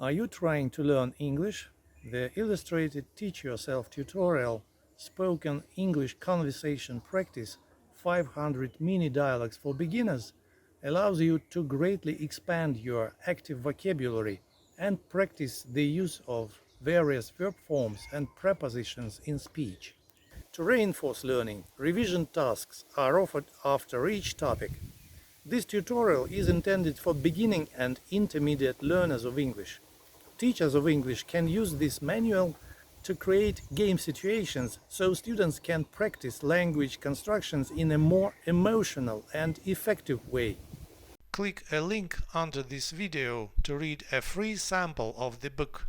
Are you trying to learn English? The illustrated Teach Yourself tutorial, Spoken English Conversation Practice 500 Mini Dialogues for Beginners allows you to greatly expand your active vocabulary and practice the use of various verb forms and prepositions in speech. To reinforce learning, revision tasks are offered after each topic. This tutorial is intended for beginning and intermediate learners of English. Teachers of English can use this manual to create game situations so students can practice language constructions in a more emotional and effective way. Click a link under this video to read a free sample of the book.